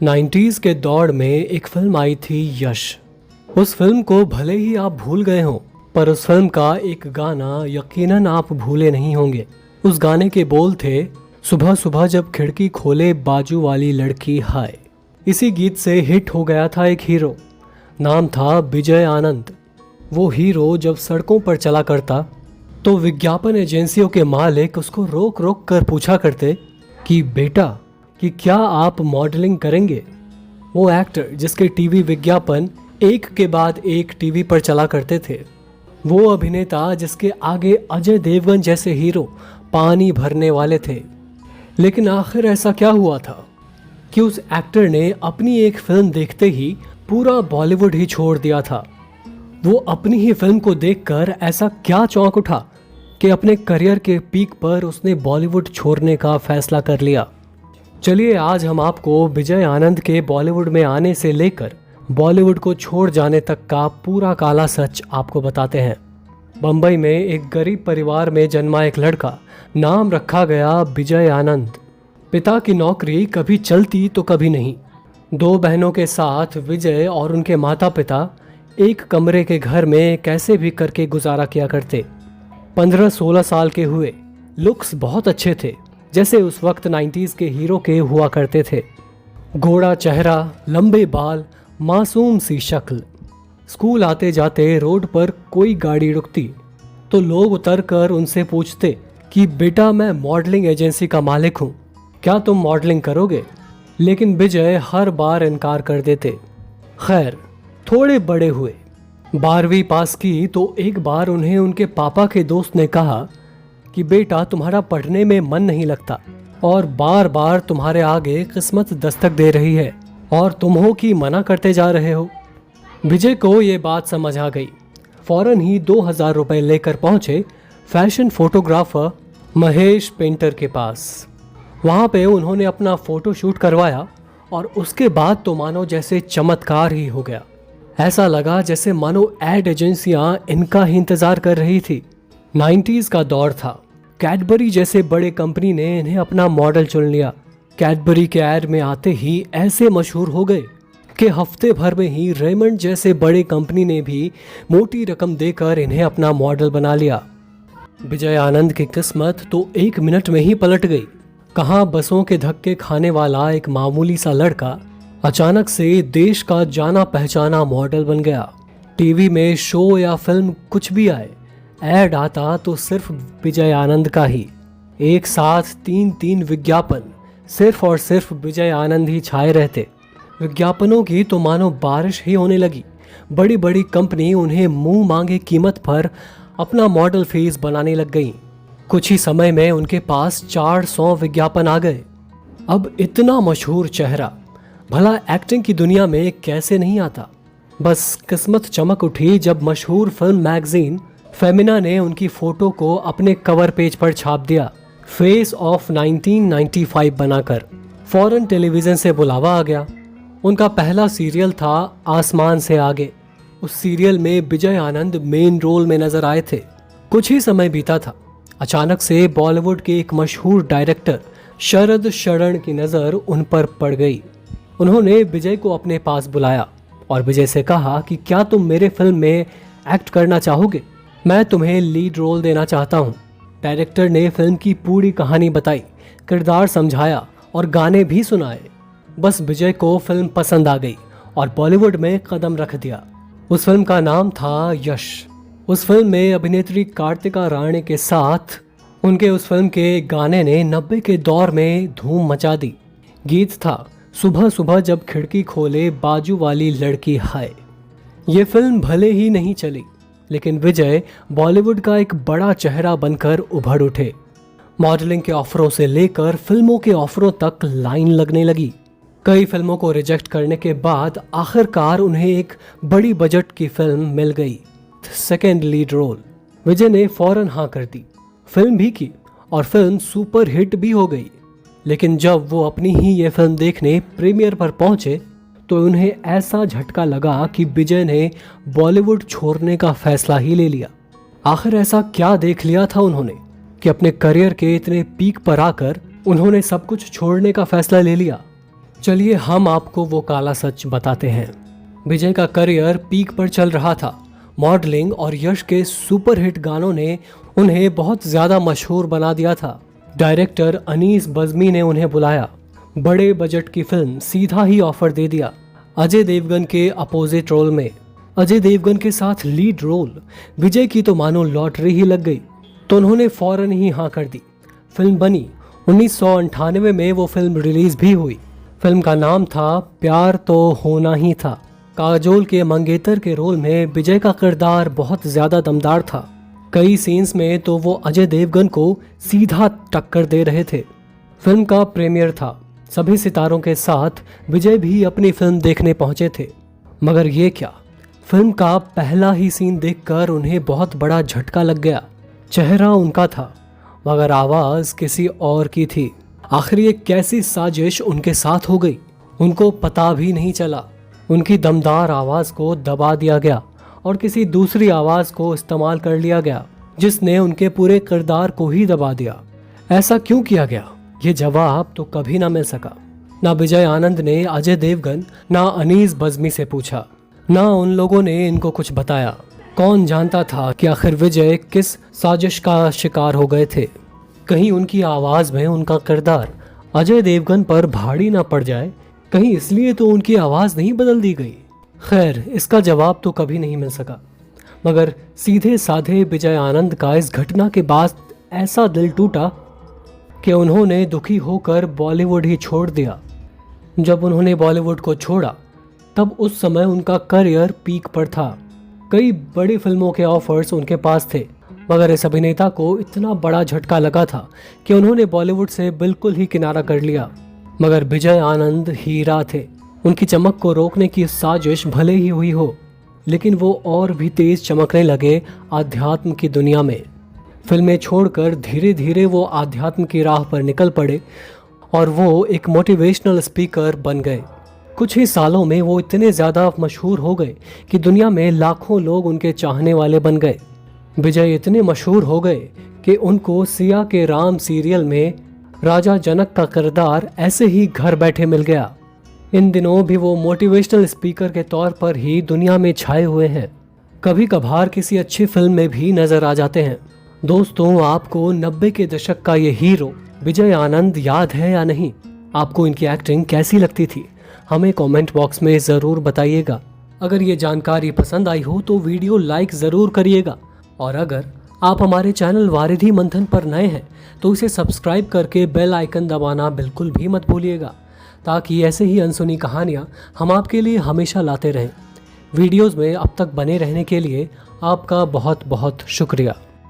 90s के दौर में एक फिल्म आई थी यश। उस फिल्म को भले ही आप भूल गए हों, पर उस फिल्म का एक गाना यकीनन आप भूले नहीं होंगे। उस गाने के बोल थे, सुबह सुबह जब खिड़की खोले बाजू वाली लड़की हाय। इसी गीत से हिट हो गया था एक हीरो, नाम था विजय आनंद। वो हीरो जब सड़कों पर चला करता तो विज्ञापन एजेंसियों के मालिक उसको रोक रोक कर पूछा करते कि बेटा कि क्या आप मॉडलिंग करेंगे। वो एक्टर जिसके टीवी विज्ञापन एक के बाद एक टीवी पर चला करते थे, वो अभिनेता जिसके आगे अजय देवगन जैसे हीरो पानी भरने वाले थे। लेकिन आखिर ऐसा क्या हुआ था कि उस एक्टर ने अपनी एक फिल्म देखते ही पूरा बॉलीवुड ही छोड़ दिया था। वो अपनी ही फिल्म को देखकर ऐसा क्या चौंक उठा कि अपने करियर के पीक पर उसने बॉलीवुड छोड़ने का फैसला कर लिया। चलिए आज हम आपको विजय आनंद के बॉलीवुड में आने से लेकर बॉलीवुड को छोड़ जाने तक का पूरा काला सच आपको बताते हैं। बम्बई में एक गरीब परिवार में जन्मा एक लड़का, नाम रखा गया विजय आनंद। पिता की नौकरी कभी चलती तो कभी नहीं। दो बहनों के साथ विजय और उनके माता पिता एक कमरे के घर में कैसे भी करके गुजारा किया करते। 15-16 साल के हुए, लुक्स बहुत अच्छे थे, जैसे उस वक्त 90s के हीरो के हुआ करते थे। गोरा चेहरा, लंबे बाल, मासूम सी शक्ल। स्कूल आते जाते रोड पर कोई गाड़ी रुकती तो लोग उतरकर उनसे पूछते कि बेटा मैं मॉडलिंग एजेंसी का मालिक हूँ, क्या तुम मॉडलिंग करोगे। लेकिन विजय हर बार इनकार कर देते। खैर थोड़े बड़े हुए, 12वीं पास की तो एक बार उन्हें उनके पापा के दोस्त ने कहा कि बेटा तुम्हारा पढ़ने में मन नहीं लगता और बार बार तुम्हारे आगे किस्मत दस्तक दे रही है और तुम हो कि मना करते जा रहे हो। विजय को ये बात समझ आ गई। फौरन ही 2000 रुपए लेकर पहुंचे फैशन फोटोग्राफर महेश पेंटर के पास। वहां पे उन्होंने अपना फोटो शूट करवाया और उसके बाद तो मानो जैसे चमत्कार ही हो गया। ऐसा लगा जैसे मानो एड एजेंसियां इनका ही इंतजार कर रही थी। 90s का दौर था। कैडबरी जैसे बड़े कंपनी ने इन्हें अपना मॉडल चुन लिया। कैडबरी के ऐड में आते ही ऐसे मशहूर हो गए कि हफ्ते भर में ही रेमंड जैसे बड़े कंपनी ने भी मोटी रकम देकर इन्हें अपना मॉडल बना लिया। विजय आनंद की किस्मत तो 1 मिनट में ही पलट गई। कहाँ बसों के धक्के खाने वाला एक मामूली सा लड़का अचानक से देश का जाना पहचाना मॉडल बन गया। टीवी में शो या फिल्म कुछ भी आए, ऐड आता तो सिर्फ विजय आनंद का ही। एक साथ 3-3 विज्ञापन सिर्फ और सिर्फ विजय आनंद ही छाए रहते। विज्ञापनों की तो मानो बारिश ही होने लगी। बड़ी बड़ी कंपनी उन्हें मुंह मांगे कीमत पर अपना मॉडल फेस बनाने लग गई। कुछ ही समय में उनके पास 400 विज्ञापन आ गए। अब इतना मशहूर चेहरा भला एक्टिंग की दुनिया में कैसे नहीं आता। बस किस्मत चमक उठी जब मशहूर फिल्म मैगजीन फेमिना ने उनकी फोटो को अपने कवर पेज पर छाप दिया, फेस ऑफ 1995 बनाकर। फौरन टेलीविजन से बुलावा आ गया। उनका पहला सीरियल था आसमान से आगे। उस सीरियल में विजय आनंद मेन रोल में नजर आए थे। कुछ ही समय बीता था, अचानक से बॉलीवुड के एक मशहूर डायरेक्टर शरद शरण की नजर उन पर पड़ गई। उन्होंने विजय को अपने पास बुलाया और विजय से कहा कि क्या तुम मेरे फिल्म में एक्ट करना चाहोगे, मैं तुम्हें लीड रोल देना चाहता हूँ। डायरेक्टर ने फिल्म की पूरी कहानी बताई, किरदार समझाया और गाने भी सुनाए। बस विजय को फिल्म पसंद आ गई और बॉलीवुड में कदम रख दिया। उस फिल्म का नाम था यश। उस फिल्म में अभिनेत्री कार्तिका राणे के साथ उनके उस फिल्म के गाने ने 90 के दौर में धूम मचा दी। गीत था सुबह सुबह जब खिड़की खोले बाजू वाली लड़की हाय। ये फिल्म भले ही नहीं चली, लेकिन विजय बॉलीवुड का एक बड़ा चेहरा बनकर उभर उठे। मॉडलिंग के ऑफरों से लेकर फिल्मों के ऑफरों तक लाइन लगने लगी। कई फिल्मों को रिजेक्ट करने के बाद आखिरकार उन्हें एक बड़ी बजट की फिल्म मिल गई, सेकेंड लीड रोल। विजय ने फौरन हाँ कर दी, फिल्म भी की और फिल्म सुपर हिट भी हो गई। लेकिन जब वो अपनी ही ये फिल्म देखने प्रीमियर पर पहुंचे तो उन्हें ऐसा झटका लगा कि विजय ने बॉलीवुड छोड़ने का फैसला ही ले लिया। आखिर ऐसा क्या देख लिया था उन्होंने कि अपने करियर के इतने पीक पर आकर उन्होंने सब कुछ छोड़ने का फैसला ले लिया। चलिए हम आपको वो काला सच बताते हैं। विजय का करियर पीक पर चल रहा था। मॉडलिंग और यश के सुपरहिट गानों ने उन्हें बहुत ज़्यादा मशहूर बना दिया था। डायरेक्टर अनीस बज़मी ने उन्हें बुलाया। बड़े बजट की फिल्म सीधा ही ऑफर दे दिया। अजय देवगन के अपोजिट रोल में। अजय देवगन के साथ लीड रोल। विजय की तो मानो लॉटरी ही लग गई, तो उन्होंने फौरन ही हाँ कर दी। फिल्म बनी। 1998 में वो फिल्म रिलीज भी हुई। फिल्म का नाम था प्यार तो होना ही था। काजोल के मंगेतर के रोल में विजय का किरदार बहुत ज्यादा दमदार था। कई सीन्स में तो वो अजय देवगन को सीधा टक्कर दे रहे थे। फिल्म का प्रीमियर था। सभी सितारों के साथ विजय भी अपनी फिल्म देखने पहुंचे थे। मगर ये क्या, फिल्म का पहला ही सीन देखकर उन्हें बहुत बड़ा झटका लग गया। चेहरा उनका था मगर आवाज किसी और की थी। आखिर ये कैसी साजिश उनके साथ हो गई, उनको पता भी नहीं चला। उनकी दमदार आवाज को दबा दिया गया और किसी दूसरी आवाज को इस्तेमाल कर लिया गया, जिसने उनके पूरे किरदार को ही दबा दिया। ऐसा क्यों किया गया, ये जवाब तो कभी ना मिल सका। ना विजय आनंद ने अजय देवगन ना अनीस बज़मी से पूछा, ना उन लोगों ने इनको कुछ बताया। कौन जानता था कि आखिर विजय किस साजिश का शिकार हो गए थे। कहीं उनकी आवाज में उनका किरदार अजय देवगन पर भारी ना पड़ जाए, कहीं इसलिए तो उनकी आवाज नहीं बदल दी गई। खैर, इसका जवाब तो कभी नहीं मिल सका। मगर सीधे साधे विजय आनंद का इस घटना के बाद ऐसा दिल टूटा कि उन्होंने दुखी होकर बॉलीवुड ही छोड़ दिया। जब उन्होंने बॉलीवुड को छोड़ा तब उस समय उनका करियर पीक पर था। कई बड़ी फिल्मों के ऑफर्स उनके पास थे, मगर इस अभिनेता को इतना बड़ा झटका लगा था कि उन्होंने बॉलीवुड से बिल्कुल ही किनारा कर लिया। मगर विजय आनंद हीरा थे। उनकी चमक को रोकने की साजिश भले ही हुई हो, लेकिन वो और भी तेज चमकने लगे आध्यात्म की दुनिया में। फिल्में छोड़कर धीरे धीरे वो आध्यात्म की राह पर निकल पड़े और वो एक मोटिवेशनल स्पीकर बन गए। कुछ ही सालों में वो इतने ज़्यादा मशहूर हो गए कि दुनिया में लाखों लोग उनके चाहने वाले बन गए। विजय इतने मशहूर हो गए कि उनको सिया के राम सीरियल में राजा जनक का किरदार ऐसे ही घर बैठे मिल गया। इन दिनों भी वो मोटिवेशनल स्पीकर के तौर पर ही दुनिया में छाए हुए हैं। कभी कभार किसी अच्छी फिल्म में भी नजर आ जाते हैं। दोस्तों, आपको 90 के दशक का ये हीरो विजय आनंद याद है या नहीं? आपको इनकी एक्टिंग कैसी लगती थी? हमें कमेंट बॉक्स में ज़रूर बताइएगा। अगर ये जानकारी पसंद आई हो तो वीडियो लाइक ज़रूर करिएगा, और अगर आप हमारे चैनल वारिधि मंथन पर नए हैं तो इसे सब्सक्राइब करके बेल आइकन दबाना बिल्कुल भी मत भूलिएगा, ताकि ऐसे ही अनसुनी कहानियाँ हम आपके लिए हमेशा लाते रहें। वीडियोज़ में अब तक बने रहने के लिए आपका बहुत बहुत शुक्रिया।